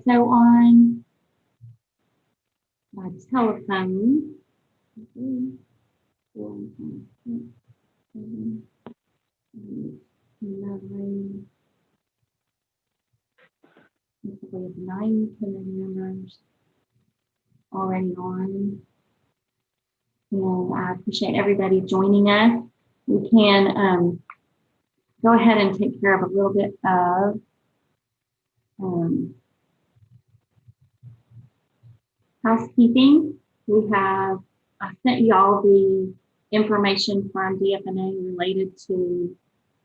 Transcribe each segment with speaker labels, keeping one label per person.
Speaker 1: Bledsoe on by telephone. 3, 4, 5, 6, 7, 8, 9. We have 9 committee members already on. And I appreciate everybody joining us. We can go ahead and take care of a little bit of housekeeping. I sent you all the information from DFNA related to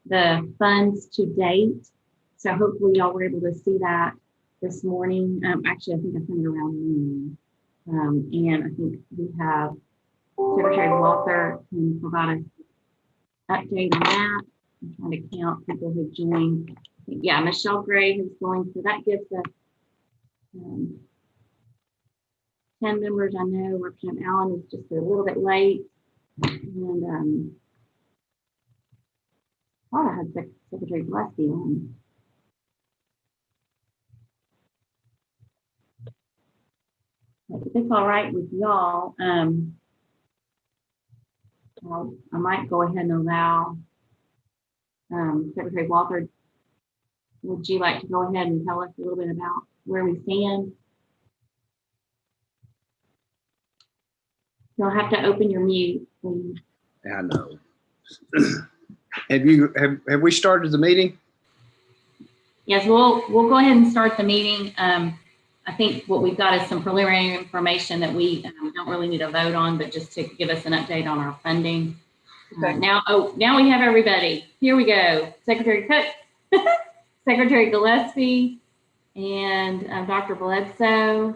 Speaker 1: the funds to date. So hopefully y'all were able to see that this morning. Actually, I think I sent it around noon. And I think we have Secretary Walter can provide an update on that. I'm trying to count people who joined. Yeah, Michelle Gray has joined, so that gives us 10 members. I know Representative Allen is just a little bit late, and I thought I had Secretary Gillespie on. But if it's all right with y'all, I might go ahead and allow Secretary Walter. Would you like to go ahead and tell us a little bit about where we stand? You'll have to open your mute, please.
Speaker 2: I know. Have we started the meeting?
Speaker 1: Yes, we'll go ahead and start the meeting. I think what we've got is some preliminary information that we don't really need to vote on, but just to give us an update on our funding. Okay. Now we have everybody. Here we go. Secretary Cook, Secretary Gillespie, and Dr. Bledsoe.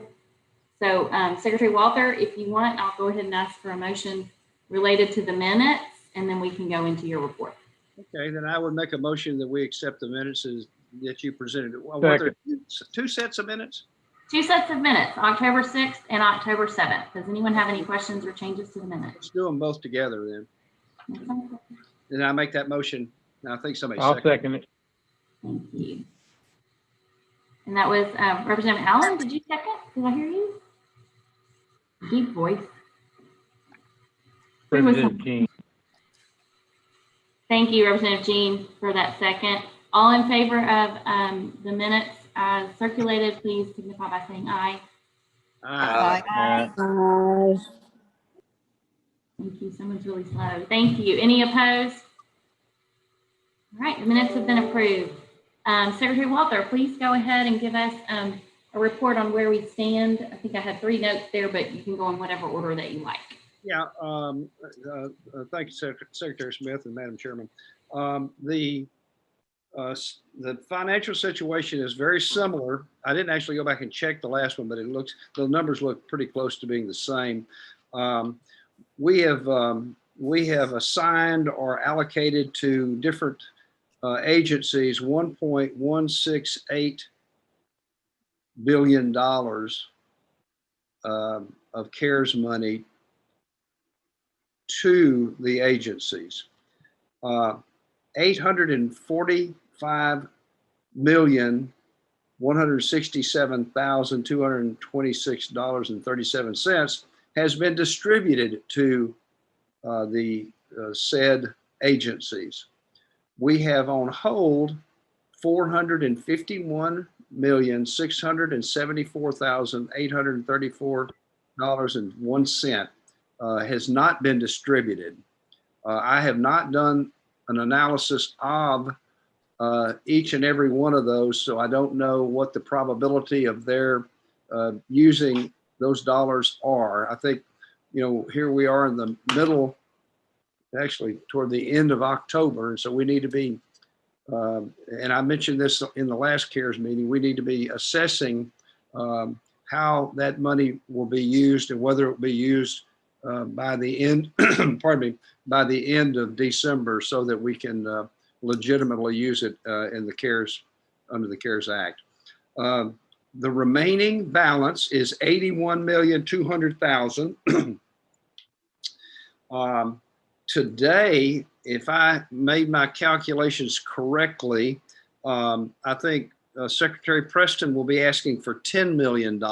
Speaker 1: So Secretary Walter, if you want, I'll go ahead and ask for a motion related to the minutes, and then we can go into your report.
Speaker 2: Okay, then I would make a motion that we accept the minutes that you presented. Well, two sets of minutes?
Speaker 1: 2 sets of minutes, October 6th and October 7th. Does anyone have any questions or changes to the minutes?
Speaker 2: Let's do them both together then. Okay. Then I make that motion. I think somebody
Speaker 3: second it.
Speaker 1: Thank you. And that was Representative Allen. Did you second? Did I hear you? Deep voice.
Speaker 3: Representative Jean.
Speaker 1: Thank you, Representative Jean, for that second. All in favor of the minutes as circulated, please signify by saying aye.
Speaker 2: Aye.
Speaker 1: Aye. Aye. Thank you. Someone's really slow. Thank you. Any opposed? All right, the minutes have been approved. Secretary Walter, please go ahead and give us a report on where we stand. I think I had 3 notes there, but you can go in whatever order that you like.
Speaker 2: Yeah, thank you, Secretary Smith and Madam Chairman. The financial situation is very similar. I didn't actually go back and check the last one, but the numbers look pretty close to being the same. We have assigned or allocated to different agencies $1.168 billion of CARES money to the agencies. 845,167,226.37 has been distributed to the said agencies. We have on hold $451,674,834.01 has not been distributed. I have not done an analysis of each and every one of those, so I don't know what the probability of their using those dollars are. I think, here we are in the middle, actually toward the end of October, and so we need to be, and I mentioned this in the last CARES meeting, we need to be assessing how that money will be used and whether it will be used by the end, pardon me, by the end of December, so that we can legitimately use it in the CARES, under the CARES Act. The remaining balance is $81,200,000. Today, if I made my calculations correctly, I think Secretary Preston will be asking for $10 million.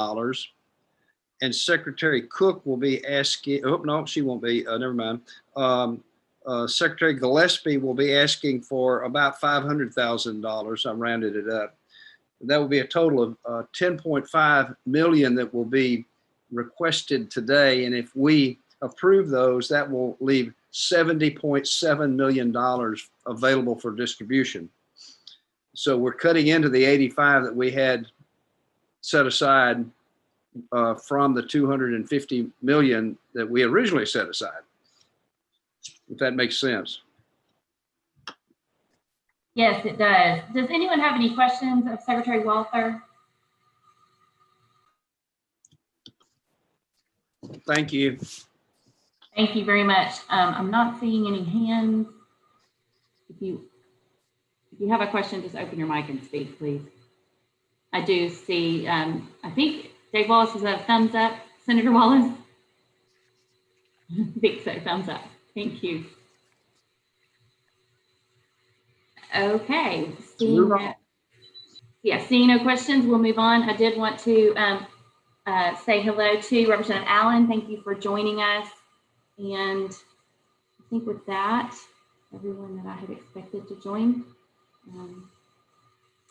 Speaker 2: And Secretary Cook will be asking, oh, no, she won't be, never mind. Secretary Gillespie will be asking for about $500,000. I rounded it up. That will be a total of 10.5 million that will be requested today. And if we approve those, that will leave $70.7 million available for distribution. So we're cutting into the 85 that we had set aside from the 250 million that we originally set aside, if that makes sense.
Speaker 1: Yes, it does. Does anyone have any questions of Secretary Walther?
Speaker 2: Thank you.
Speaker 1: Thank you very much. I'm not seeing any hands. If you have a question, just open your mic and speak, please. I do see, I think Dave Wallace is a thumbs up. Senator Wallace? I think so, thumbs up. Thank you. Okay, seeing no questions, we'll move on. I did want to say hello to Representative Allen. Thank you for joining us. And I think with that, everyone that I had expected to join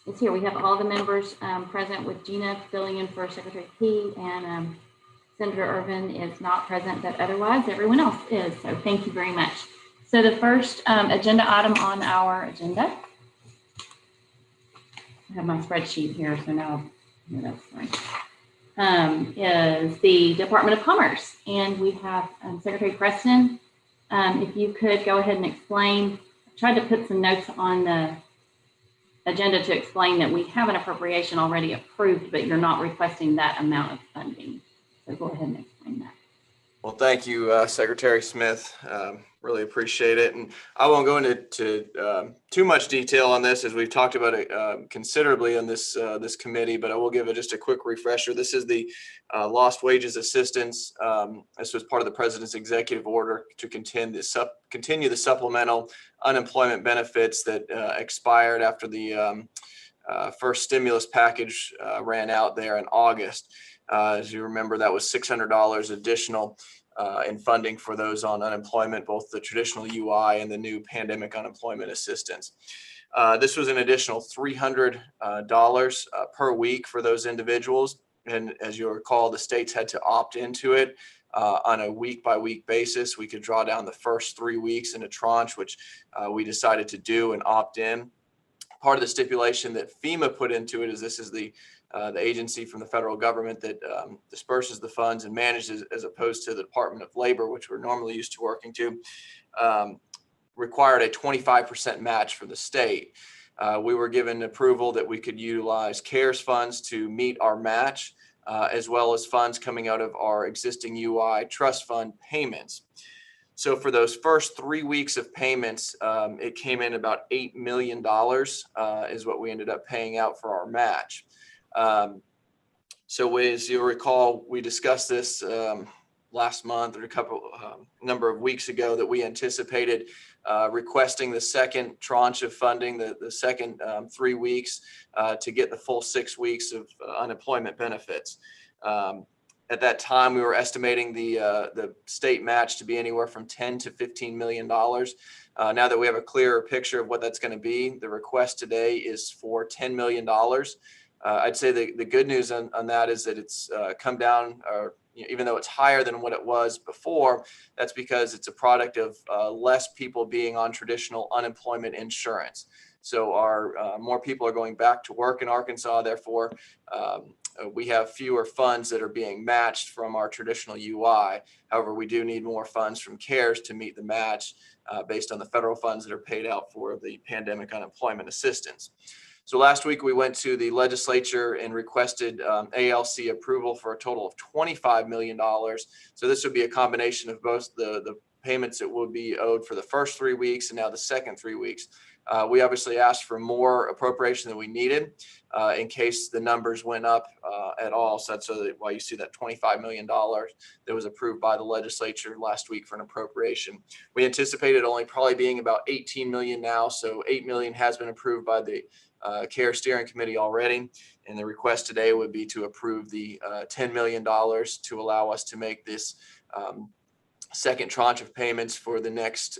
Speaker 1: is here. We have all the members present, with Gina filling in for Secretary P, and Senator Irvin is not present, but otherwise everyone else is. So thank you very much. So the first agenda item on our agenda, I have my spreadsheet here, so now that's fine, is the Department of Commerce. And we have Secretary Preston. If you could go ahead and explain, I tried to put some notes on the agenda to explain that we have an appropriation already approved, but you're not requesting that amount of funding. So go ahead and explain that.
Speaker 3: Well, thank you, Secretary Smith. Really appreciate it. And I won't go into too much detail on this, as we've talked about it considerably on this committee, but I will give just a quick refresher. This is the lost wages assistance. This was part of the President's executive order to continue the supplemental unemployment benefits that expired after the first stimulus package ran out there in August. As you remember, that was $600 additional in funding for those on unemployment, both the traditional UI and the new pandemic unemployment assistance. This was an additional $300 per week for those individuals. And as you'll recall, the states had to opt into it on a week-by-week basis. We could draw down the first 3 weeks in a tranche, which we decided to do and opt in. Part of the stipulation that FEMA put into it is this is the agency from the federal government that disperses the funds and manages, as opposed to the Department of Labor, which we're normally used to working to, required a 25% match for the state. We were given approval that we could utilize CARES funds to meet our match, as well as funds coming out of our existing UI trust fund payments. So for those first 3 weeks of payments, it came in about $8 million is what we ended up paying out for our match. So as you'll recall, we discussed this last month or a number of weeks ago, that we anticipated requesting the second tranche of funding, the second 3 weeks to get the full 6 weeks of unemployment benefits. At that time, we were estimating the state match to be anywhere from $10 to $15 million. Now that we have a clearer picture of what that's going to be, the request today is for $10 million. I'd say the good news on that is that it's come down, or even though it's higher than what it was before, that's because it's a product of less people being on traditional unemployment insurance. So our more people are going back to work in Arkansas. Therefore, we have fewer funds that are being matched from our traditional UI. However, we do need more funds from CARES to meet the match based on the federal funds that are paid out for the pandemic unemployment assistance. So last week we went to the legislature and requested ALC approval for a total of $25 million. So this would be a combination of both the payments that would be owed for the first 3 weeks and now the second 3 weeks. We obviously asked for more appropriation than we needed in case the numbers went up at all. So that's why you see that $25 million that was approved by the legislature last week for an appropriation. We anticipated only probably being about 18 million now. So 8 million has been approved by the CARE Steering Committee already. And the request today would be to approve the $10 million to allow us to make this second tranche of payments for the next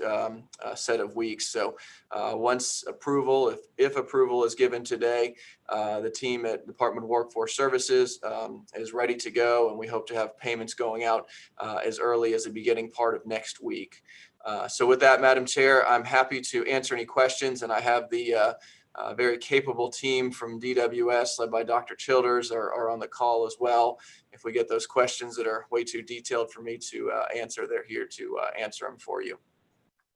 Speaker 3: set of weeks. So once approval, if approval is given today, the team at Department of Workforce Services is ready to go, and we hope to have payments going out as early as the beginning part of next week. So with that, Madam Chair, I'm happy to answer any questions, and I have the very capable team from DWS led by Dr. Childers are on the call as well. If we get those questions that are way too detailed for me to answer, they're here to answer them for you.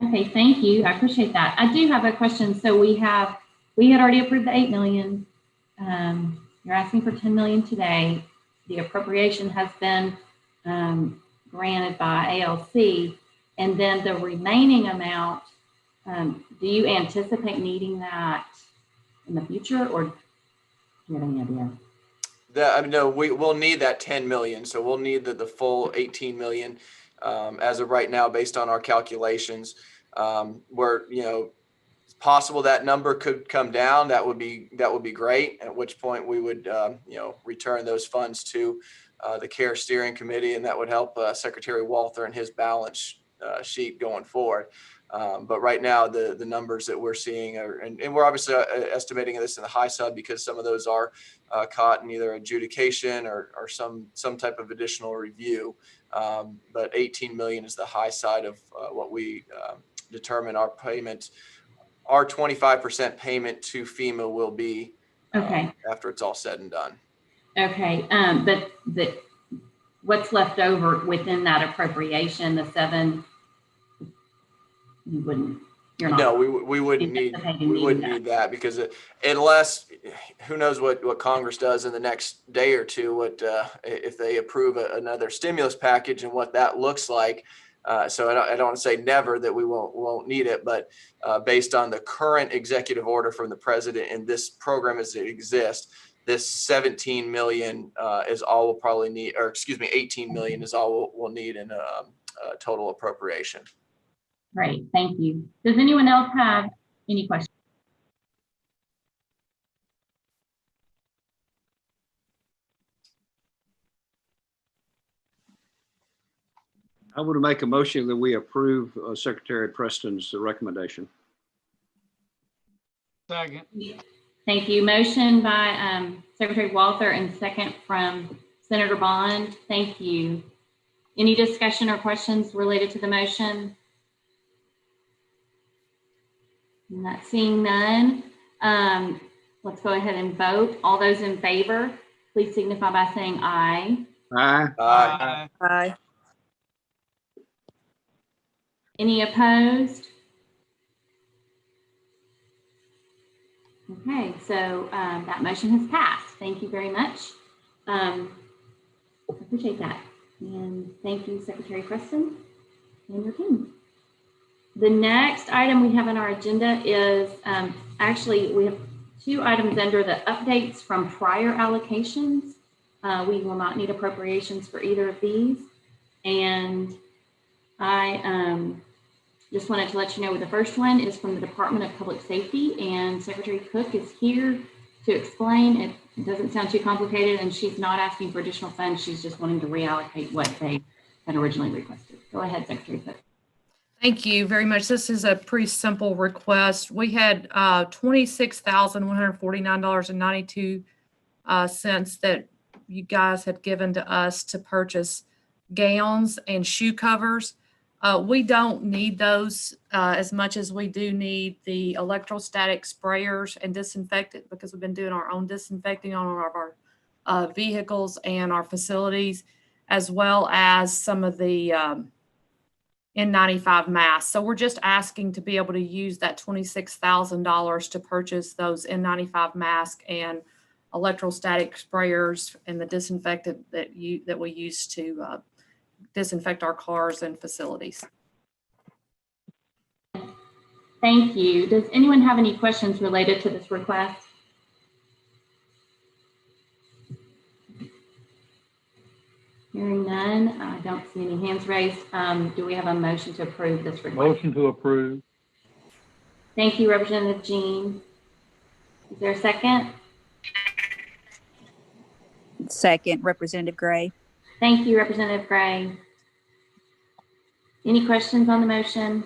Speaker 1: Okay, thank you. I appreciate that. I do have a question. So we had already approved the 8 million. You're asking for 10 million today. The appropriation has been granted by ALC, and then the remaining amount, do you anticipate needing that in the future, or do you have any idea?
Speaker 3: No, we'll need that 10 million. So we'll need the full 18 million as of right now, based on our calculations. Where, it's possible that number could come down. That would be great. At which point we would, return those funds to the CARE Steering Committee, and that would help Secretary Walther and his balance sheet going forward. But right now, the numbers that we're seeing are, and we're obviously estimating this in the high side because some of those are caught in either adjudication or some type of additional review. But 18 million is the high side of what we determine our payment. Our 25% payment to FEMA will be after it's all said and done.
Speaker 1: Okay, but what's left over within that appropriation, the 7, you're not.
Speaker 3: No, we wouldn't need that because unless, who knows what Congress does in the next day or two, if they approve another stimulus package and what that looks like. So I don't want to say never that we won't need it, but based on the current executive order from the president and this program as it exists, this 17 million is all we'll probably need, or 18 million is all we'll need in a total appropriation.
Speaker 1: Great, thank you. Does anyone else have any questions?
Speaker 2: I would make a motion that we approve Secretary Preston's recommendation.
Speaker 4: Second.
Speaker 1: Thank you. Motion by Secretary Walther and second from Senator Bond. Thank you. Any discussion or questions related to the motion? Not seeing none. Let's go ahead and vote. All those in favor, please signify by saying aye.
Speaker 2: Aye.
Speaker 3: Aye.
Speaker 5: Aye.
Speaker 1: Any opposed? Okay, so that motion has passed. Thank you very much. I appreciate that. And thank you, Secretary Preston and your team. The next item we have on our agenda is, actually, we have 2 items under the updates from prior allocations. We will not need appropriations for either of these. And I just wanted to let you know the first one is from the Department of Public Safety, and Secretary Cook is here to explain. It doesn't sound too complicated, and she's not asking for additional funds. She's just wanting to reallocate what they had originally requested. Go ahead, Secretary Cook.
Speaker 5: Thank you very much. This is a pretty simple request. We had $26,149.92 that you guys had given to us to purchase gowns and shoe covers. We don't need those as much as we do need the electrostatic sprayers and disinfectant, because we've been doing our own disinfecting on all of our vehicles and our facilities, as well as some of the N95 masks. So we're just asking to be able to use that $26,000 to purchase those N95 masks and electrostatic sprayers and the disinfectant that we use to disinfect our cars and facilities.
Speaker 1: Thank you. Does anyone have any questions related to this request? Hearing none, I don't see any hands raised. Do we have a motion to approve this request?
Speaker 4: Motion to approve.
Speaker 1: Thank you, Representative Jean. Is there a second?
Speaker 4: Second, Representative Gray.
Speaker 1: Thank you, Representative Gray. Any questions on the motion?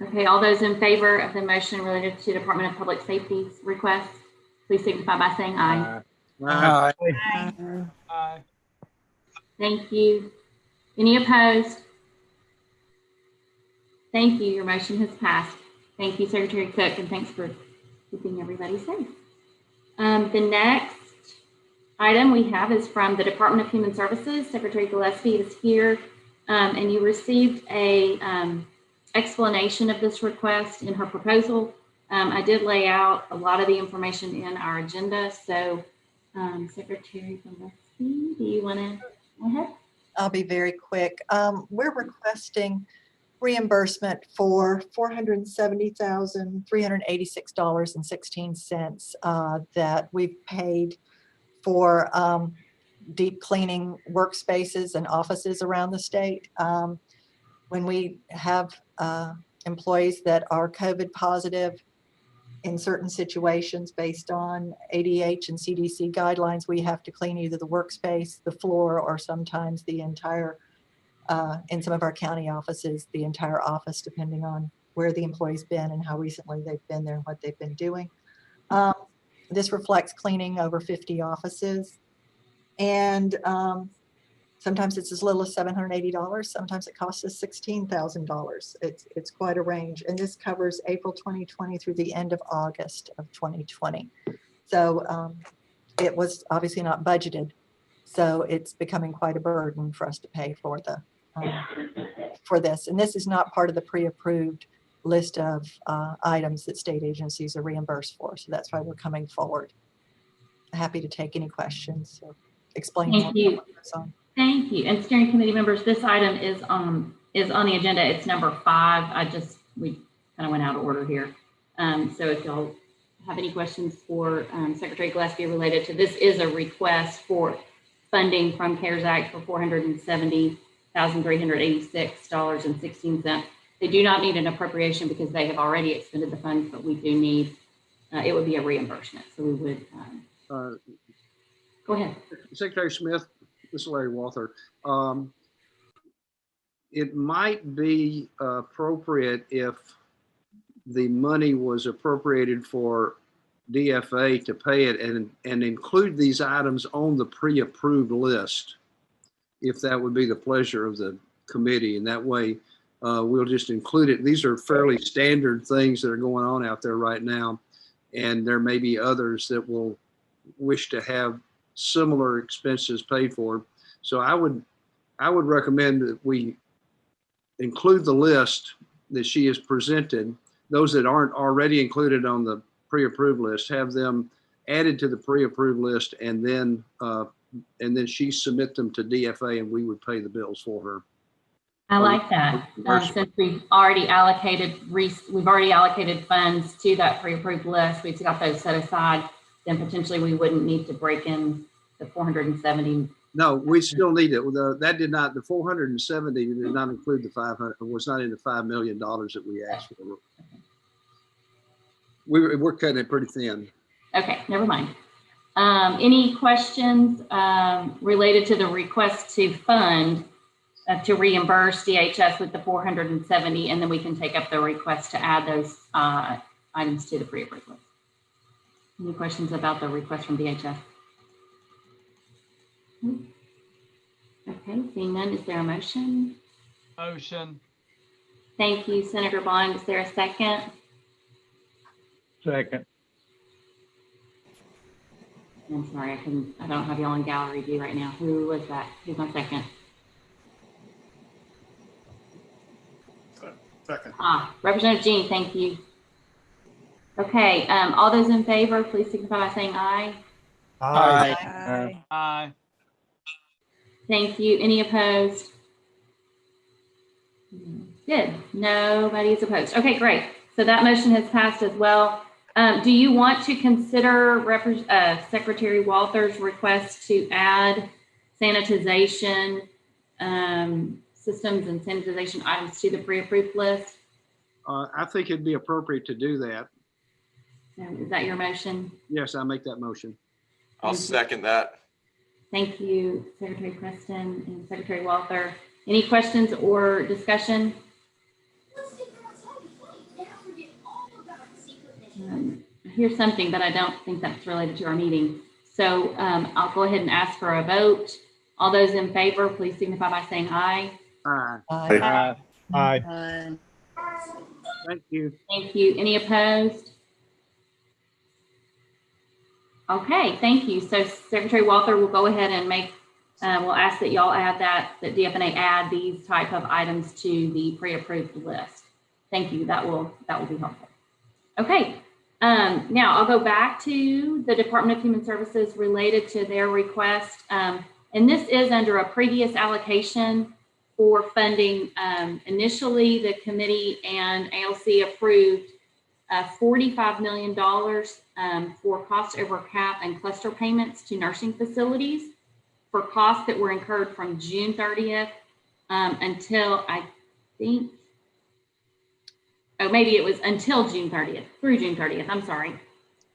Speaker 1: Okay, all those in favor of the motion related to Department of Public Safety's request, please signify by saying aye.
Speaker 2: Aye.
Speaker 6: Aye.
Speaker 1: Thank you. Any opposed? Thank you. Your motion has passed. Thank you, Secretary Cook, and thanks for keeping everybody safe. The next item we have is from the Department of Human Services. Secretary Gillespie is here, and you received a explanation of this request in her proposal. I did lay out a lot of the information in our agenda. So Secretary Gillespie, do you want to go ahead?
Speaker 7: I'll be very quick. We're requesting reimbursement for $470,386.16 that we've paid for deep cleaning workspaces and offices around the state. When we have employees that are COVID positive in certain situations based on ADH and CDC guidelines, we have to clean either the workspace, the floor, or sometimes the entire, in some of our county offices, the entire office, depending on where the employee's been and how recently they've been there and what they've been doing. This reflects cleaning over 50 offices. And sometimes it's as little as $780. Sometimes it costs us $16,000. It's quite a range. And this covers April 2020 through the end of August of 2020. So it was obviously not budgeted. So it's becoming quite a burden for us to pay for the for this. And this is not part of the pre-approved list of items that state agencies are reimbursed for. So that's why we're coming forward. Happy to take any questions or explain.
Speaker 1: Thank you. Thank you. And steering committee members, this item is on the agenda. It's number 5. We kind of went out of order here. So if y'all have any questions for Secretary Gillespie related to this, is a request for funding from CARES Act for $470,386.16. They do not need an appropriation because they have already expended the funds, but we do need, it would be a reimbursement. So we would, go ahead.
Speaker 2: Secretary Smith, this is Larry Walther. It might be appropriate if the money was appropriated for DFA to pay it and include these items on the pre-approved list, if that would be the pleasure of the committee. And that way we'll just include it. These are fairly standard things that are going on out there right now. And there may be others that will wish to have similar expenses paid for. So I would recommend that we include the list that she has presented. Those that aren't already included on the pre-approved list, have them added to the pre-approved list, and then she submit them to DFA, and we would pay the bills for her.
Speaker 1: I like that. Since we've already allocated funds to that pre-approved list, we've got those set aside, then potentially we wouldn't need to break in the 470.
Speaker 2: No, we still need it. That did not, the 470 did not include the 500, was not in the $5 million that we asked for. We're cutting it pretty thin.
Speaker 1: Okay, never mind. Any questions related to the request to fund to reimburse DHS with the 470, and then we can take up the request to add those items to the pre-approved list? Any questions about the request from DHS? Okay, seeing none, is there a motion?
Speaker 6: Motion.
Speaker 1: Thank you, Senator Bond. Is there a second?
Speaker 6: Second.
Speaker 1: I'm sorry, I don't have y'all in gallery view right now. Who was that? Who's my second?
Speaker 8: Second.
Speaker 1: Representative Jean, thank you. Okay, all those in favor, please signify by saying aye.
Speaker 4: Aye.
Speaker 6: Aye.
Speaker 1: Thank you. Any opposed? Good. Nobody is opposed. Okay, great. So that motion has passed as well. Do you want to consider Secretary Walters' request to add sanitization systems and sanitization items to the pre-approved list?
Speaker 2: I think it'd be appropriate to do that.
Speaker 1: So is that your motion?
Speaker 2: Yes, I make that motion.
Speaker 3: I'll
Speaker 1: Thank you.
Speaker 3: second that.
Speaker 1: Thank you, Secretary Preston and Secretary Walther. Any questions or discussion? I hear something, but I don't think that's related to our meeting. So I'll go ahead and ask for a vote. All those in favor, please signify by saying aye.
Speaker 2: Aye.
Speaker 7: Aye.
Speaker 6: Aye.
Speaker 2: Thank you.
Speaker 1: Thank you. Any opposed? Okay, thank you. So Secretary Walther will go ahead and we'll ask that y'all add that DFNA add these type of items to the pre-approved list. Thank you. That will be helpful. Okay. Now I'll go back to the Department of Human Services related to their request. And this is under a previous allocation for funding. Initially, the committee and ALC approved $45 million for cost over cap and cluster payments to nursing facilities for costs that were incurred from June 30th until I think, oh, maybe it was until June 30th, through June 30th, I'm sorry.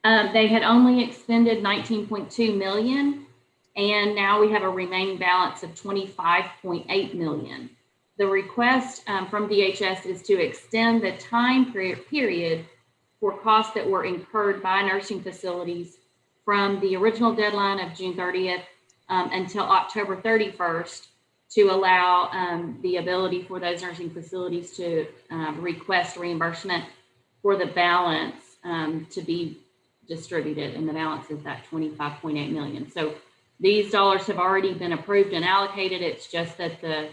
Speaker 1: They had only expended 19.2 million, and now we have a remaining balance of 25.8 million. The request from DHS is to extend the time period for costs that were incurred by nursing facilities from the original deadline of June 30th until October 31st to allow the ability for those nursing facilities to request reimbursement for the balance to be distributed. And the balance is that 25.8 million. So these dollars have already been approved and allocated. It's just that the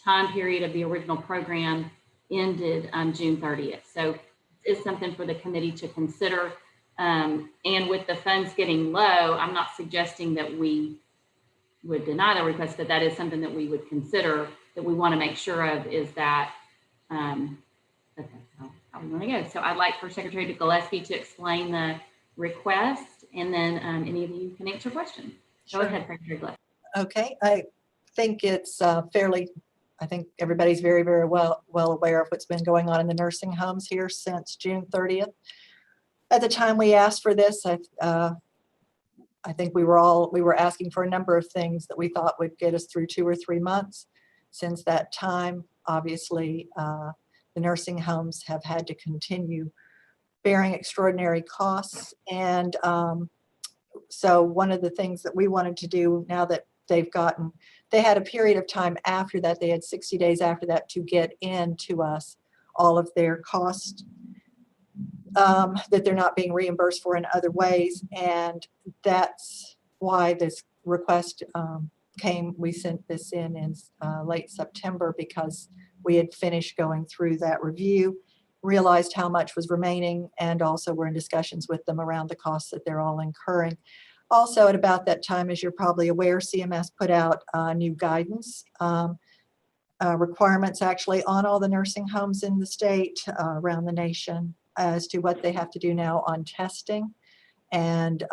Speaker 1: time period of the original program ended on June 30th. So it's something for the committee to consider. And with the funds getting low, I'm not suggesting that we would deny the request, but that is something that we would consider, that we want to make sure of is that that's how we want to go. So I'd like for Secretary Gillespie to explain the request, and then any of you can answer questions. Go ahead, Secretary Gillespie.
Speaker 7: Okay, I think it's I think everybody's very, very well aware of what's been going on in the nursing homes here since June 30th. At the time we asked for this, I think we were asking for a number of things that we thought would get us through 2 or 3 months. Since that time, obviously, the nursing homes have had to continue bearing extraordinary costs. And so one of the things that we wanted to do now that they had a period of time after that, they had 60 days after that to get into us all of their costs that they're not being reimbursed for in other ways. And that's why this request came. We sent this in late September because we had finished going through that review, realized how much was remaining, and also we're in discussions with them around the costs that they're all incurring. Also, at about that time, as you're probably aware, CMS put out new guidance, requirements actually on all the nursing homes in the state, around the nation, as to what they have to do now on testing. And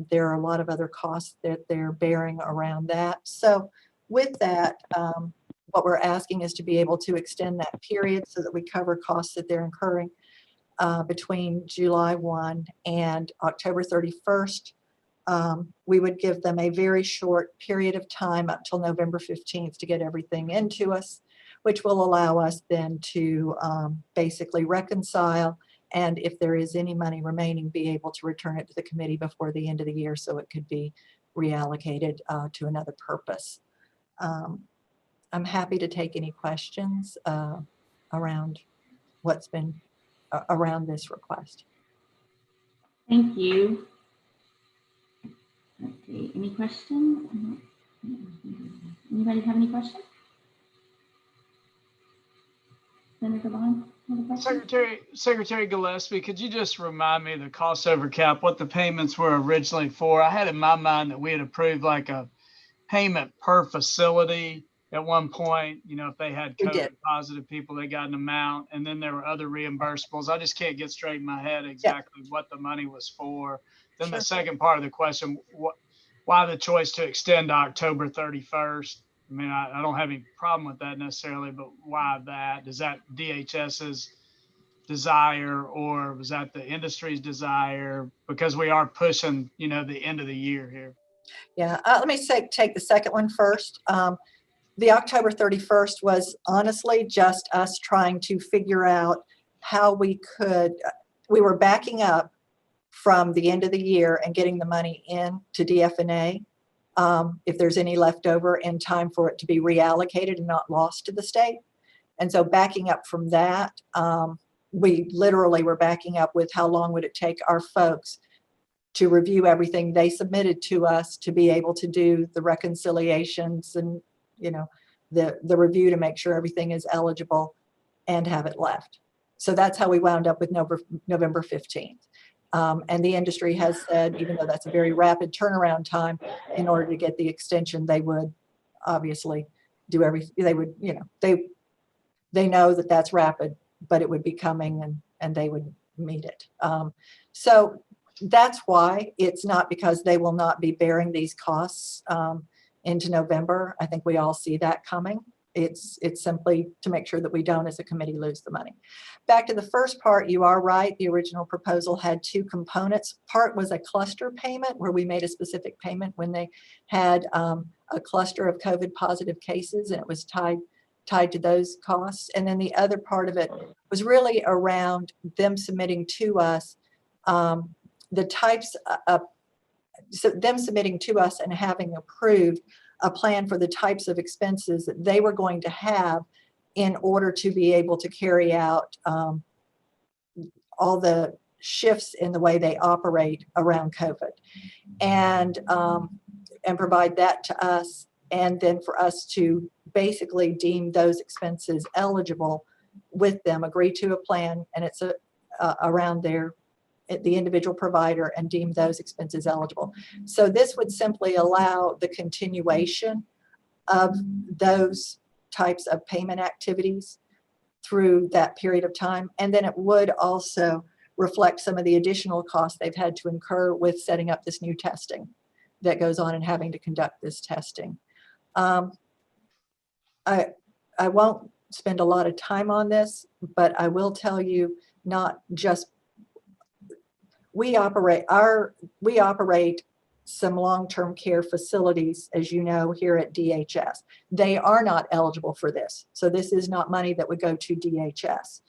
Speaker 7: there are a lot of other costs that they're bearing around that. So with that, what we're asking is to be able to extend that period so that we cover costs that they're incurring between July 1 and October 31st. We would give them a very short period of time up till November 15th to get everything into us, which will allow us then to basically reconcile, and if there is any money remaining, be able to return it to the committee before the end of the year so it could be reallocated to another purpose. I'm happy to take any questions around what's been around this request.
Speaker 1: Thank you. Let's see, any questions? Anybody have any questions? Senator Bond, have a question?
Speaker 6: Secretary Gillespie, could you just remind me the cost over cap, what the payments were originally for? I had in my mind that we had approved like a payment per facility at one point. You know, if they had COVID positive people, they got an amount, and then there were other reimbursables. I just can't get straight in my head exactly what the money was for. Then the second part of the question, why the choice to extend to October 31st? I mean, I don't have any problem with that necessarily, but why that? Is that DHS's desire, or was that the industry's desire? Because we are pushing, the end of the year here.
Speaker 7: Yeah, let me take the second one first. The October 31st was honestly just us trying to figure out how we were backing up from the end of the year and getting the money in to DFNA. If there's any left over in time for it to be reallocated and not lost to the state. And so backing up from that, we literally were backing up with how long would it take our folks to review everything they submitted to us to be able to do the reconciliations and, the review to make sure everything is eligible and have it left. So that's how we wound up with November 15th. And the industry has said, even though that's a very rapid turnaround time, in order to get the extension, they would obviously do everything. They would, they know that that's rapid, but it would be coming and they would meet it. So that's why it's not because they will not be bearing these costs into November. I think we all see that coming. It's simply to make sure that we don't, as a committee, lose the money. Back to the first part, you are right. The original proposal had two components. Part was a cluster payment where we made a specific payment when they had a cluster of COVID positive cases, and it was tied to those costs. And then the other part of it was really around them submitting to us the types of, so them submitting to us and having approved a plan for the types of expenses that they were going to have in order to be able to carry out all the shifts in the way they operate around COVID, and provide that to us, and then for us to basically deem those expenses eligible with them, agree to a plan, and it's around the individual provider, and deem those expenses eligible. So this would simply allow the continuation of those types of payment activities through that period of time. And then it would also reflect some of the additional costs they've had to incur with setting up this new testing that goes on and having to conduct this testing. I won't spend a lot of time on this, but I will tell you, not just we operate some long-term care facilities, as you know, here at DHS. They are not eligible for this. So this is not money that would go to DHS.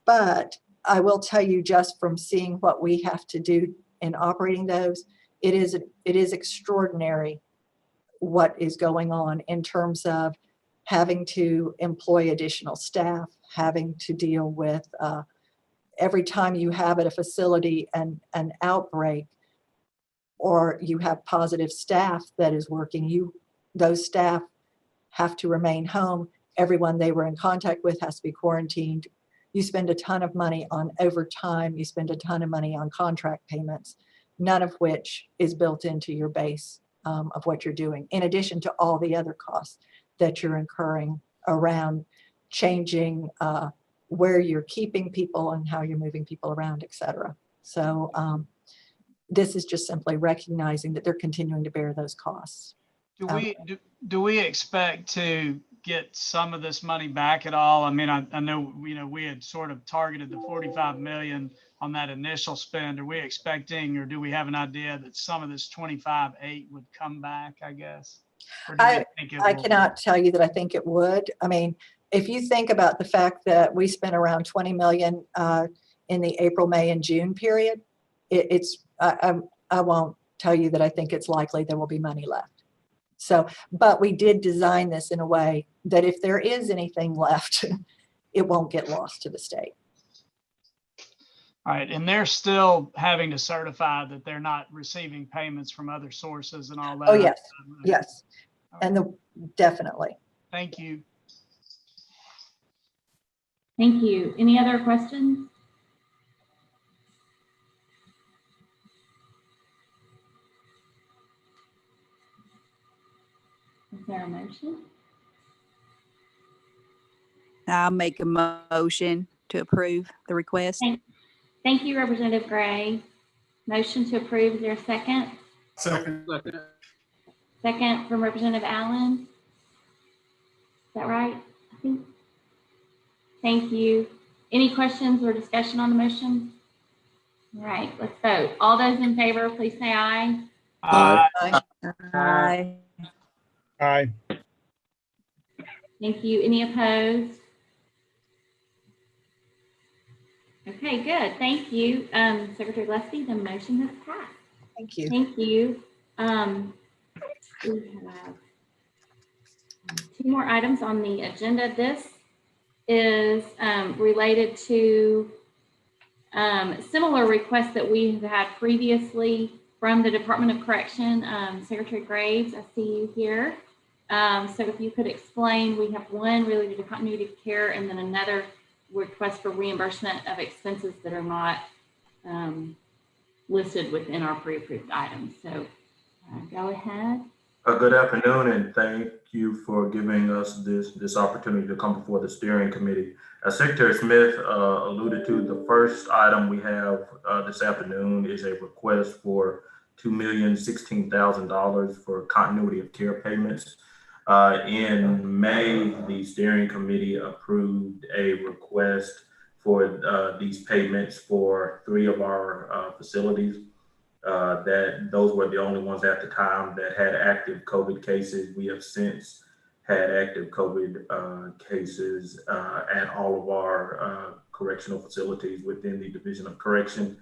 Speaker 7: But I will tell you, just from seeing what we have to do in operating those, it is extraordinary what is going on in terms of having to employ additional staff, having to deal with every time you have at a facility an outbreak, or you have positive staff that is working, those staff have to remain home. Everyone they were in contact with has to be quarantined. You spend a ton of money on overtime. You spend a ton of money on contract payments, none of which is built into your base of what you're doing, in addition to all the other costs that you're incurring around changing where you're keeping people and how you're moving people around, et cetera. So this is just simply recognizing that they're continuing to bear those costs.
Speaker 6: Do we expect to get some of this money back at all? I mean, I know, we had sort of targeted the 45 million on that initial spend. Are we expecting, or do we have an idea that some of this 25.8 would come back, I guess? Or do you think it
Speaker 7: I
Speaker 6: will?
Speaker 7: cannot tell you that I think it would. I mean, if you think about the fact that we spent around 20 million in the April, May, and June period, I won't tell you that I think it's likely there will be money left. So, but we did design this in a way that if there is anything left, it won't get lost to the state.
Speaker 6: All right, and they're still having to certify that they're not receiving payments from other sources and all that.
Speaker 7: Oh, yes, yes, and definitely.
Speaker 6: Thank you.
Speaker 1: Thank you. Any other questions? Is there a motion?
Speaker 4: I'll make a motion to approve the request.
Speaker 1: Thank you, Representative Gray. Motion to approve. Is there a second?
Speaker 8: Second.
Speaker 1: Second from Representative Allen. Is that right? I think. Thank you. Any questions or discussion on the motion? All right, let's vote. All those in favor, please say aye.
Speaker 6: Aye.
Speaker 4: Aye.
Speaker 8: Aye.
Speaker 1: Thank you. Any opposed? Okay, good. Thank you. Secretary Leslie, the motion has passed.
Speaker 7: Thank you.
Speaker 1: Thank you. We have two more items on the agenda. This is related to similar requests that we have had previously from the Department of Correction. Secretary Graves, I see you here. So if you could explain, we have one related to continuity of care and then another request for reimbursement of expenses that are not listed within our pre-approved items. So go ahead.
Speaker 9: Good afternoon, and thank you for giving us this opportunity to come before the steering committee. As Secretary Smith alluded to, the first item we have this afternoon is a request for $2,016,000 for continuity of care payments. In May, the steering committee approved a request for these payments for 3 of our facilities. Those were the only ones at the time that had active COVID cases. We have since had active COVID cases at all of our correctional facilities within the Division of Correction,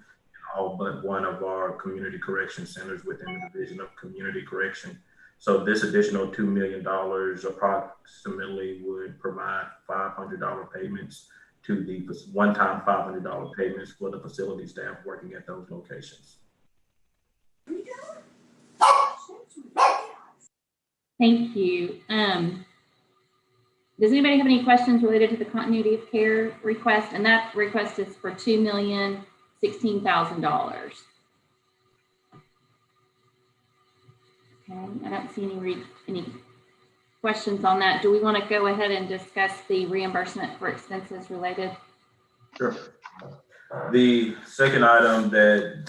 Speaker 9: all but one of our community correction centers within the Division of Community Correction. So this additional $2 million approximately would provide $500 payments to the one-time $500 payments for the facility staff working at those locations.
Speaker 1: Thank you. Does anybody have any questions related to the continuity of care request? And that request is for $2,016,000. Okay, I don't see any questions on that. Do we want to go ahead and discuss the reimbursement for expenses related?
Speaker 9: Sure. The second item that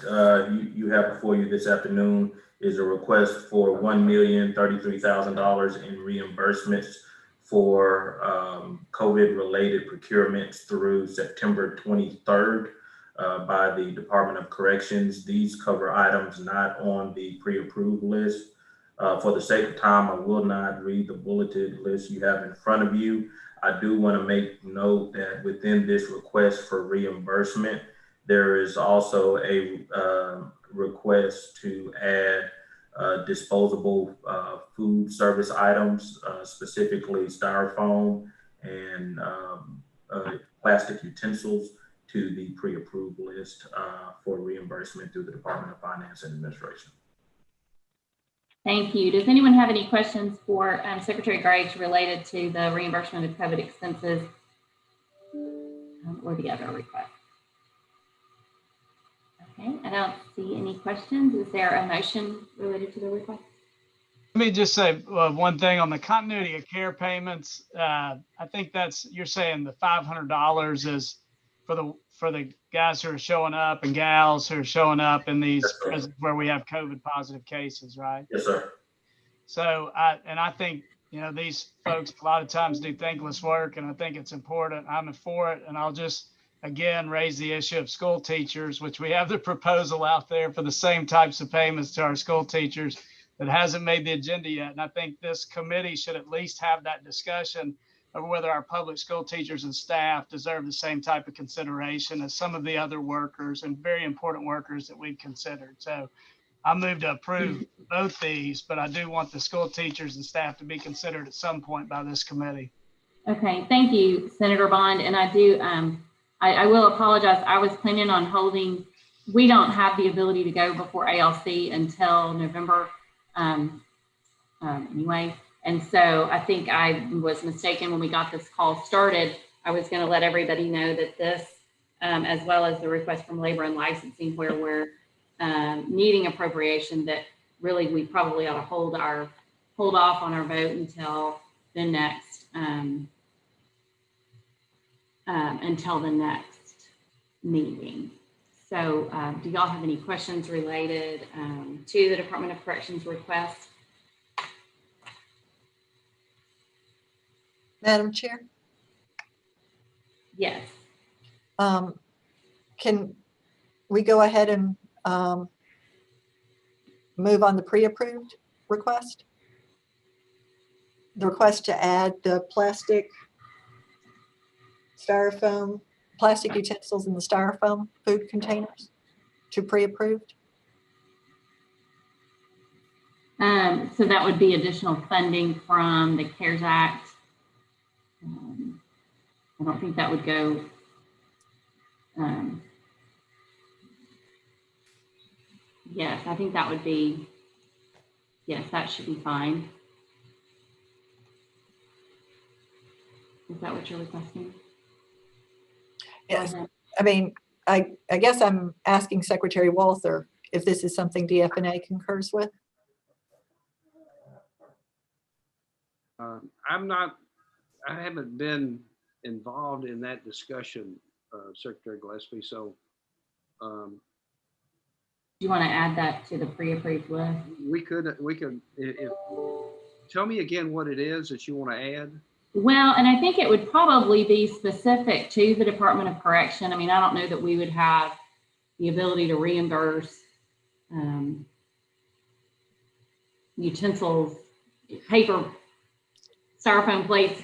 Speaker 9: you have before you this afternoon is a request for $1,033,000 in reimbursements for COVID-related procurements through September 23rd by the Department of Corrections. These cover items not on the pre-approved list. For the sake of time, I will not read the bulleted list you have in front of you. I do want to make note that within this request for reimbursement, there is also a request to add disposable food service items, specifically styrofoam and plastic utensils, to the pre-approved list for reimbursement through the Department of Finance and Administration.
Speaker 1: Thank you. Does anyone have any questions for Secretary Graves related to the reimbursement of COVID expenses or the other request? Okay, I don't see any questions. Is there a motion related to the request?
Speaker 6: Let me just say one thing on the continuity of care payments. I think you're saying the $500 is for the guys who are showing up and gals who are showing up in these prisons where we have COVID positive cases, right?
Speaker 9: Yes, sir.
Speaker 6: So I think, these folks a lot of times do thankless work, and I think it's important. I'm for it. And I'll just, again, raise the issue of school teachers, which we have the proposal out there for the same types of payments to our school teachers that hasn't made the agenda yet. And I think this committee should at least have that discussion of whether our public school teachers and staff deserve the same type of consideration as some of the other workers and very important workers that we've considered. So I move to approve both these, but I do want the school teachers and staff to be considered at some point by this committee.
Speaker 1: Okay, thank you, Senator Bond. And I do, I will apologize. I was planning on holding, we don't have the ability to go before ALC until November anyway. And so I think I was mistaken when we got this call started. I was going to let everybody know that this, as well as the request from Labor and Licensing, where we're needing appropriation, that really we probably ought to hold off on our vote until the next meeting. So do y'all have any questions related to the Department of Corrections request?
Speaker 7: Madam Chair?
Speaker 1: Yes.
Speaker 7: Can we go ahead and move on the pre-approved request? The request to add the plastic utensils in the styrofoam food containers to pre-approved?
Speaker 1: So that would be additional funding from the CARES Act. I don't think that would go. Yes, I think that would be, yes, that should be fine. Is that what you're requesting?
Speaker 7: Yes. I mean, I guess I'm asking Secretary Walther if this is something DFNA concurs with.
Speaker 2: I haven't been involved in that discussion, Secretary Gillespie. So
Speaker 1: Do you want to add that to the pre-approved list?
Speaker 2: we could, if tell me again what it is that you want to add.
Speaker 1: Well, and I think it would probably be specific to the Department of Correction. I mean, I don't know that we would have the ability to reimburse utensils, paper, styrofoam plates,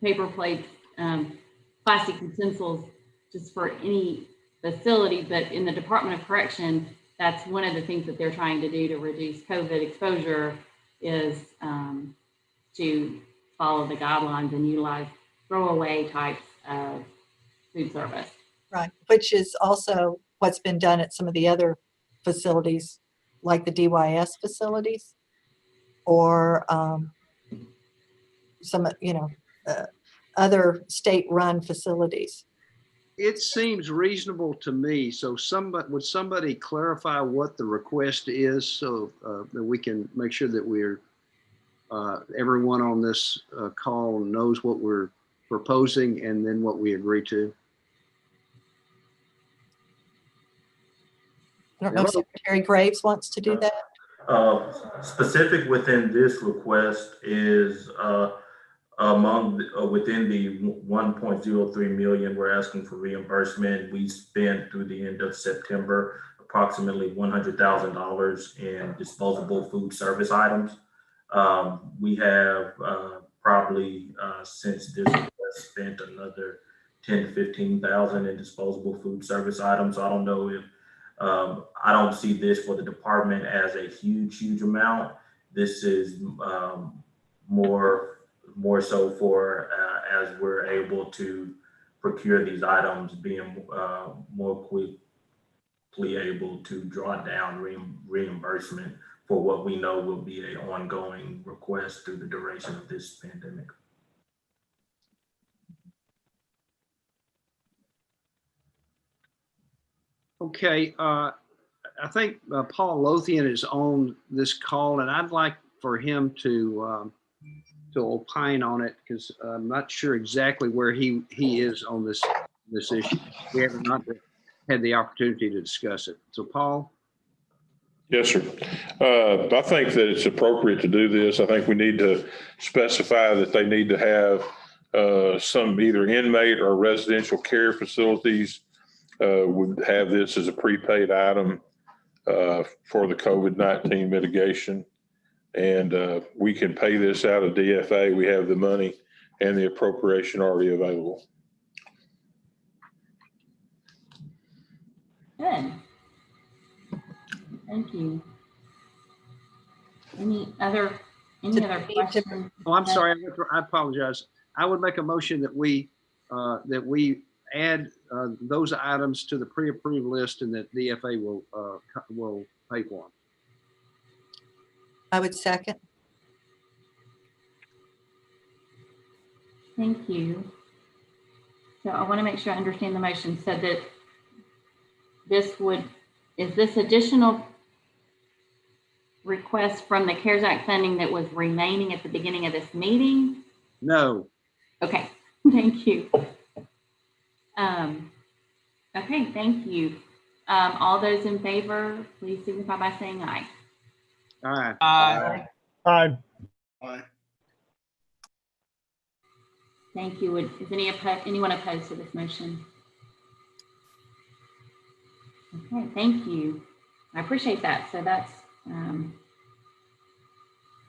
Speaker 1: paper plates, plastic utensils, just for any facility. But in the Department of Correction, that's one of the things that they're trying to do to reduce COVID exposure is to follow the guidelines and utilize throwaway types of food service.
Speaker 7: Right, which is also what's been done at some of the other facilities, like the DYS facilities, or some, other state-run facilities.
Speaker 2: It seems reasonable to me. So would somebody clarify what the request is so that we can make sure that we're everyone on this call knows what we're proposing and then what we agree to?
Speaker 7: I don't know if Secretary Graves wants to do that.
Speaker 9: Specific within this request is within the 1.03 million we're asking for reimbursement. We spent through the end of September approximately $100,000 in disposable food service items. We have probably since this request spent another 10 to 15,000 in disposable food service items. So I don't know if I don't see this for the department as a huge amount. This is more so for as we're able to procure these items, being more quickly able to draw down reimbursement for what we know will be an ongoing request through the duration of this pandemic.
Speaker 2: Okay, I think Paul Lothian is on this call, and I'd like for him to opine on it because I'm not sure exactly where he is on this issue. We have not had the opportunity to discuss it. So, Paul.
Speaker 8: Yes, sir. I think that it's appropriate to do this. I think we need to specify that they need to have some either inmate or residential care facilities would have this as a prepaid item for the COVID-19 mitigation. And we can pay this out of DFA. We have the money and the appropriation already available.
Speaker 1: Good. Thank you. Any other questions?
Speaker 2: Oh, I'm sorry. I apologize. I would make a motion that we add those items to the pre-approved list and that DFA will pay for them.
Speaker 7: I would second.
Speaker 1: Thank you. So I want to make sure I understand the motion. So that is this additional request from the CARES Act funding that was remaining at the beginning of this meeting?
Speaker 2: No.
Speaker 1: Okay, thank you. Okay, thank you. All those in favor, please signify by saying aye.
Speaker 2: Aye.
Speaker 6: Aye.
Speaker 10: Aye.
Speaker 2: Aye.
Speaker 1: Thank you. Is anyone opposed to this motion? Okay, thank you. I appreciate that. So that's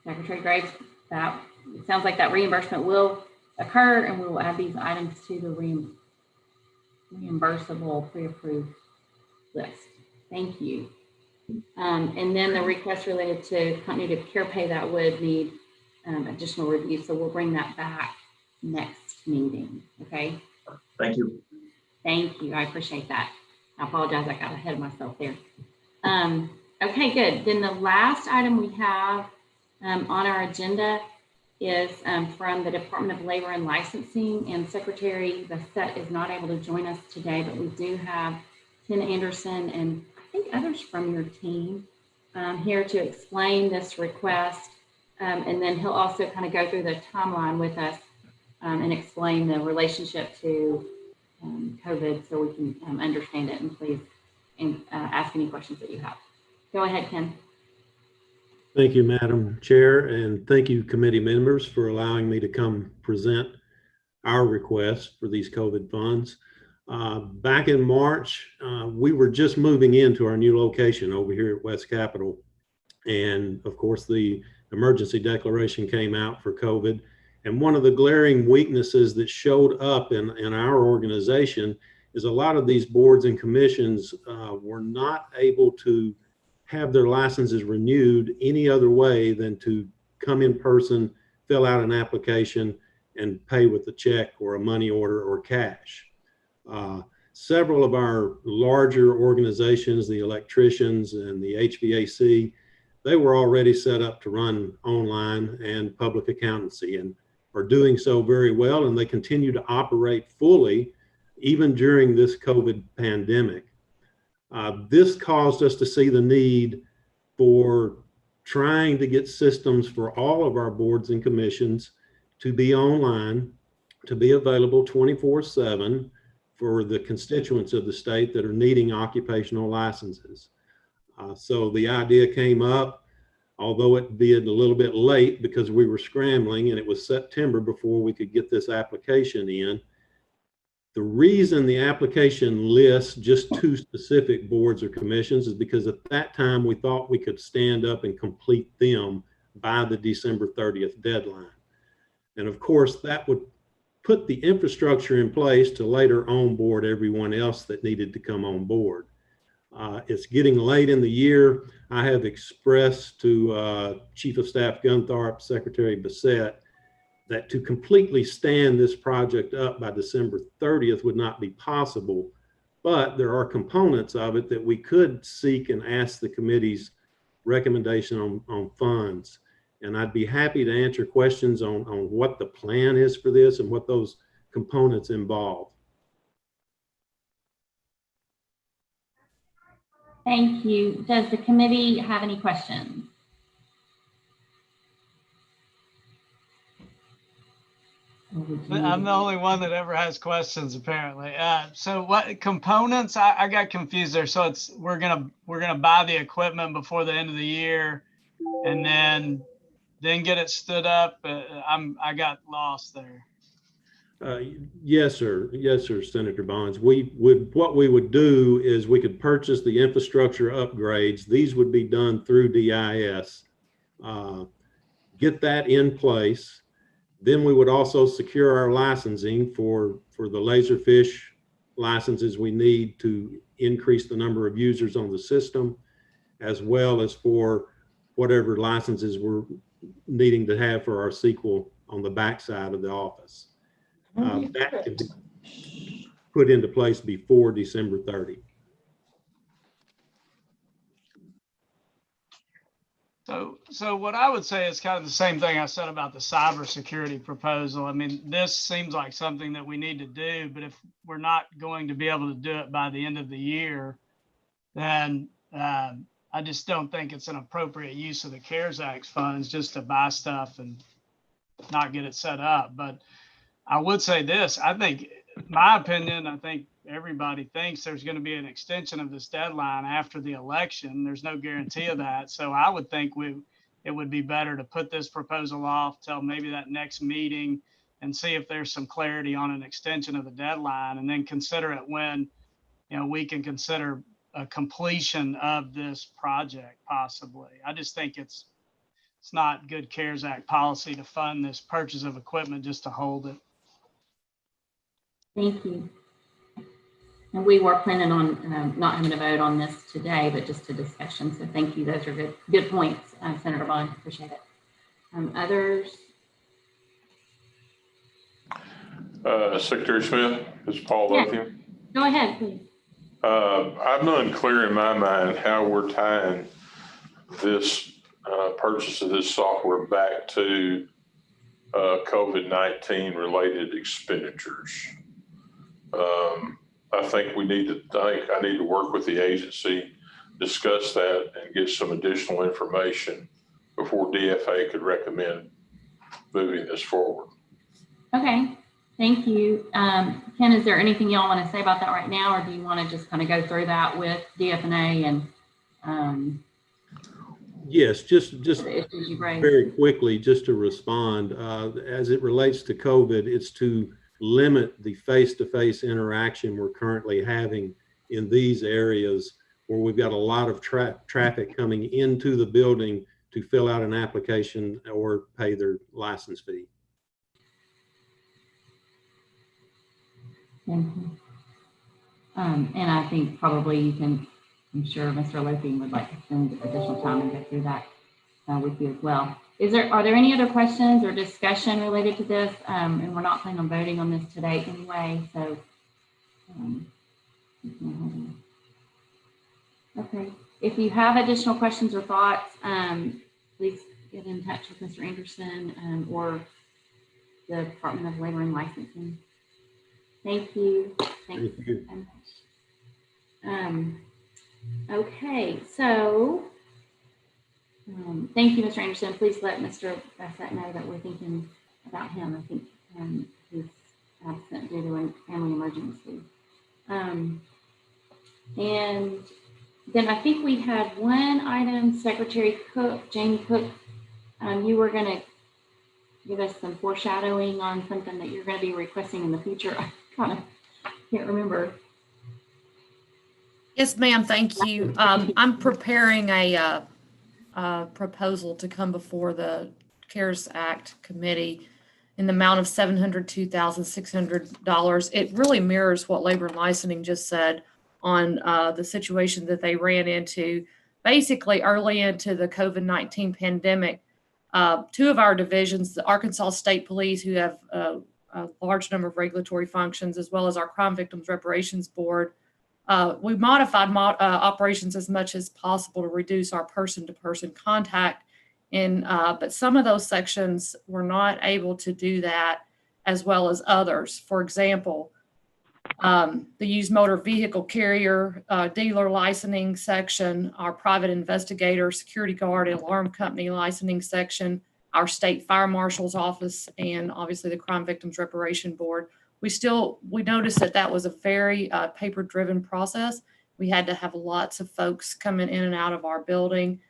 Speaker 1: Secretary Graves, that it sounds like that reimbursement will occur, and we will add these items to the reimbursable pre-approved list. Thank you. And then the request related to continuity of care pay, that would need additional review. So we'll bring that back next meeting. Okay.
Speaker 9: Thank you.
Speaker 1: Thank you. I appreciate that. I apologize. I got ahead of myself there. Okay, good. Then the last item we have on our agenda is from the Department of Labor and Licensing, and Secretary Bassett is not able to join us today, but we do have Ken Anderson and I think others from your team here to explain this request. And then he'll also kind of go through the timeline with us and explain the relationship to COVID so we can understand it, and please ask any questions that you have. Go ahead, Ken.
Speaker 10: Thank you, Madam Chair, and thank you, committee members, for allowing me to come present our request for these COVID funds. Back in March, we were just moving into our new location over here at West Capitol. And of course, the emergency declaration came out for COVID. And one of the glaring weaknesses that showed up in our organization is a lot of these boards and commissions were not able to have their licenses renewed any other way than to come in person, fill out an application, and pay with a check or a money order or cash. Several of our larger organizations, the electricians and the HVAC, they were already set up to run online and public accountancy and are doing so very well, and they continue to operate fully even during this COVID pandemic. This caused us to see the need for trying to get systems for all of our boards and commissions to be online, to be available 24/7 for the constituents of the state that are needing occupational licenses. So the idea came up, although it be a little bit late because we were scrambling and it was September before we could get this application in. The reason the application lists just 2 specific boards or commissions is because at that time we thought we could stand up and complete them by the December 30th deadline. And of course, that would put the infrastructure in place to later onboard everyone else that needed to come on board. It's getting late in the year. I have expressed to Chief of Staff Gunthorpe, Secretary Bassett, that to completely stand this project up by December 30th would not be possible, but there are components of it that we could seek and ask the committee's recommendation on funds. And I'd be happy to answer questions on what the plan is for this and what those components involve.
Speaker 1: Thank you. Does the committee have any questions?
Speaker 6: I'm the only one that ever has questions, apparently. So what components? I got confused there. So it's we're gonna buy the equipment before the end of the year, and then get it stood up. I got lost there.
Speaker 10: Yes, sir. Yes, sir, Senator Bonds. What we would do is we could purchase the infrastructure upgrades. These would be done through DIS. Get that in place. Then we would also secure our licensing for the Laserfish licenses we need to increase the number of users on the system, as well as for whatever licenses we're needing to have for our sequel on the backside of the office. That can be put into place before December 30.
Speaker 6: So what I would say is kind of the same thing I said about the cybersecurity proposal. I mean, this seems like something that we need to do, but if we're not going to be able to do it by the end of the year, then I just don't think it's an appropriate use of the CARES Act funds just to buy stuff and not get it set up. But I would say this, I think, my opinion, I think everybody thinks there's going to be an extension of this deadline after the election. There's no guarantee of that. So I would think it would be better to put this proposal off till maybe that next meeting and see if there's some clarity on an extension of the deadline, and then consider it when, we can consider a completion of this project possibly. I just think it's not good CARES Act policy to fund this purchase of equipment just to hold it.
Speaker 1: Thank you. And we were planning on not having a vote on this today, but just a discussion. So thank you. Those are good points, Senator Bond. Appreciate it. Others?
Speaker 8: Secretary Smith, this is Paul
Speaker 1: Yeah.
Speaker 8: Lothian.
Speaker 1: Go ahead, please.
Speaker 8: I'm unclear in my mind how we're tying this purchase of this software back to COVID-19 related expenditures. I think I need to work with the agency, discuss that, and get some additional information before DFA could recommend moving this forward.
Speaker 1: Okay, thank you. Ken, is there anything y'all want to say about that right now, or do you want to just kind of go through that with DFA and
Speaker 10: Yes, just
Speaker 1: the issues you raised?
Speaker 10: very quickly, just to respond, as it relates to COVID, it's to limit the face-to-face interaction we're currently having in these areas where we've got a lot of traffic coming into the building to fill out an application or pay their license fee.
Speaker 1: Thank you. And I think probably you can, I'm sure Mr. Lothian would like to spend additional time and go through that with you as well. Are there any other questions or discussion related to this? And we're not planning on voting on this today anyway, so. Okay, if you have additional questions or thoughts, please get in touch with Mr. Anderson or the Department of Labor and Licensing. Thank you. Thank you so much. Okay, so thank you, Mr. Anderson. Please let Mr. Bassett know that we're thinking about him. I think he's absent due to a family emergency. And then I think we had one item, Secretary Cook, Jamie Cook, you were going to give us some foreshadowing on something that you're going to be requesting in the future. I kind of can't remember.
Speaker 5: Yes, ma'am. Thank you. I'm preparing a proposal to come before the CARES Act committee in the amount of $702,600. It really mirrors what Labor and Licensing just said on the situation that they ran into basically early into the COVID-19 pandemic. Two of our divisions, the Arkansas State Police, who have a large number of regulatory functions, as well as our Crime Victims Reparations Board, we modified operations as much as possible to reduce our person-to-person contact. But some of those sections were not able to do that as well as others. For example, the used motor vehicle carrier, dealer licensing section, our private investigator, security guard, alarm company licensing section, our state fire marshal's office, and obviously the Crime Victims Reparation Board. We noticed that was a very paper-driven process. We had to have lots of folks coming in and out of our building.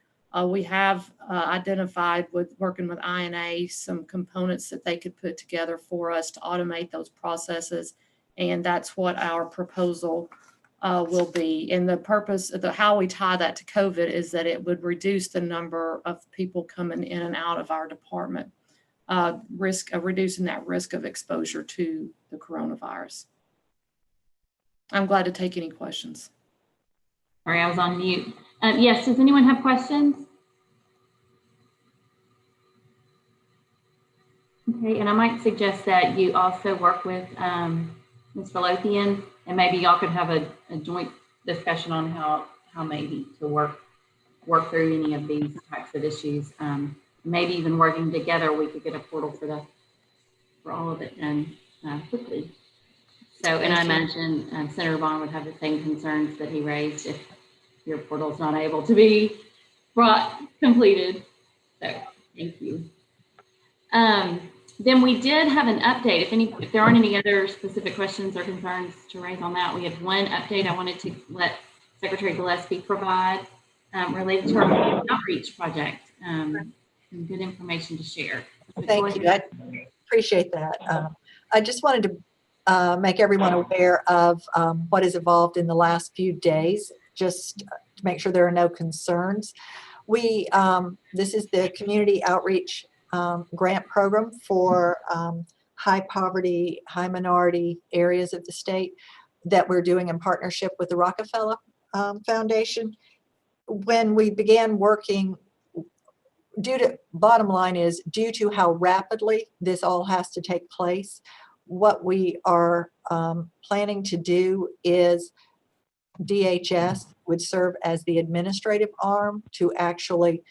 Speaker 5: We have identified with working with INA some components that they could put together for us to automate those processes. And that's what our proposal will be. And the purpose of how we tie that to COVID is that it would reduce the number of people coming in and out of our department, reducing that risk of exposure to the coronavirus. I'm glad to take any questions.
Speaker 1: Sorry, I was on mute. Yes, does anyone have questions? Okay, and I might suggest that you also work with Mr. Lothian, and maybe y'all could have a joint discussion on how maybe to work through any of these types of issues. Maybe even working together, we could get a portal for all of it done quickly. So, and I imagine Senator Bond would have the same concerns that he raised if your portal is not able to be completed. So, thank you. Then we did have an update. If there aren't any other specific questions or concerns to raise on that, we have one update I wanted to let Secretary Gillespie provide related to our outreach project. Some good information to share.
Speaker 7: Thank you. I appreciate that. I just wanted to make everyone aware of what has evolved in the last few days. just to make sure there are no concerns. This is the Community Outreach Grant Program for high poverty, high minority areas of the state that we're doing in partnership with the Rockefeller Foundation. When we began working, bottom line is, due to how rapidly this all has to take place, what we are planning to do is DHS would serve as the administrative arm to actually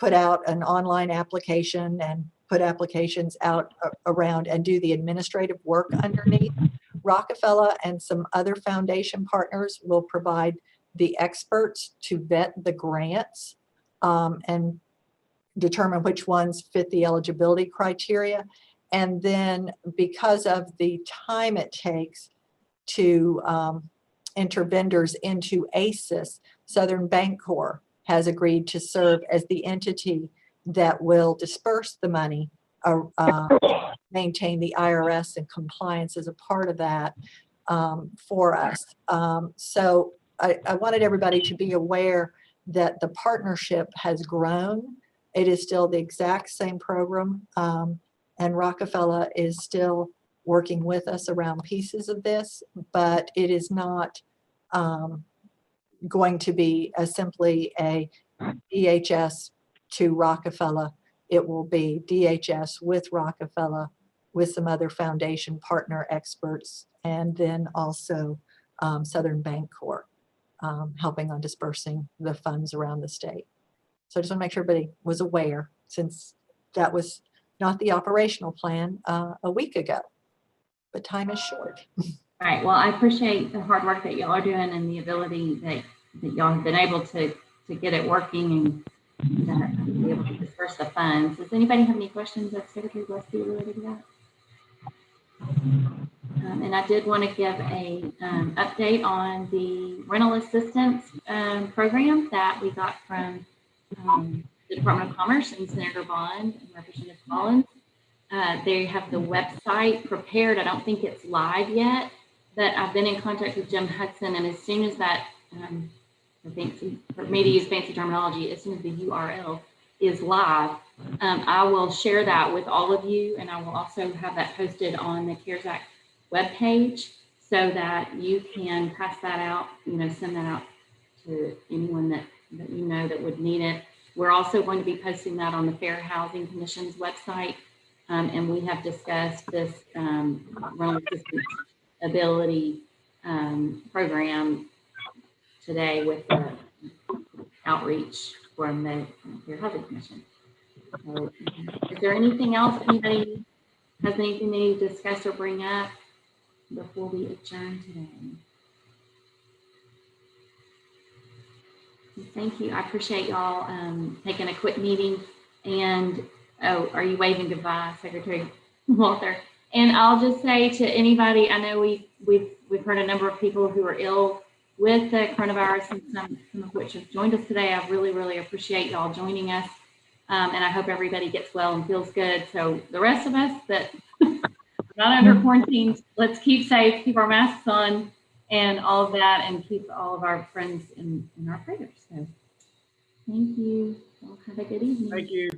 Speaker 7: put out an online application and put applications out around and do the administrative work underneath. Rockefeller and some other foundation partners will provide the experts to vet the grants and determine which ones fit the eligibility criteria. And then because of the time it takes to enter vendors into ACES, Southern Bancorp has agreed to serve as the entity that will disperse the money, maintain the IRS and compliance as a part of that for us. So I wanted everybody to be aware that the partnership has grown. It is still the exact same program, and Rockefeller is still working with us around pieces of this, but it is not going to be simply a DHS to Rockefeller. It will be DHS with Rockefeller with some other foundation partner experts, and then also Southern Bancorp helping on dispersing the funds around the state. So I just want to make sure everybody was aware, since that was not the operational plan a week ago, but time is short.
Speaker 1: All right. Well, I appreciate the hard work that y'all are doing and the ability that y'all have been able to get it working and be able to disperse the funds. Does anybody have any questions of Secretary Gillespie related to that? And I did want to give a update on the rental assistance program that we got from the Department of Commerce and Senator Bond and Representative Collins. They have the website prepared. I don't think it's live yet, but I've been in contact with Jim Hudson, and as soon as that, for me to use fancy terminology, as soon as the URL is live, I will share that with all of you, and I will also have that posted on the CARES Act webpage so that you can pass that out, send that out to anyone that you know that would need it. We're also going to be posting that on the Fair Housing Commission's website, and we have discussed this rental assistance ability program today with the outreach from the Fair Housing Commission. So, is there anything else anybody has anything they need to discuss or bring up before we adjourn today? Thank you. I appreciate y'all taking a quick meeting. And are you waving goodbye, Secretary Walter? And I'll just say to anybody, I know we've heard a number of people who are ill with the coronavirus, and some of which have joined us today. I really, really appreciate y'all joining us. And I hope everybody gets well and feels good. So the rest of us that are not under quarantine, let's keep safe, keep our masks on and all of that, and keep all of our friends in our prayers. So thank you. Well, have a good evening.
Speaker 6: Thank you.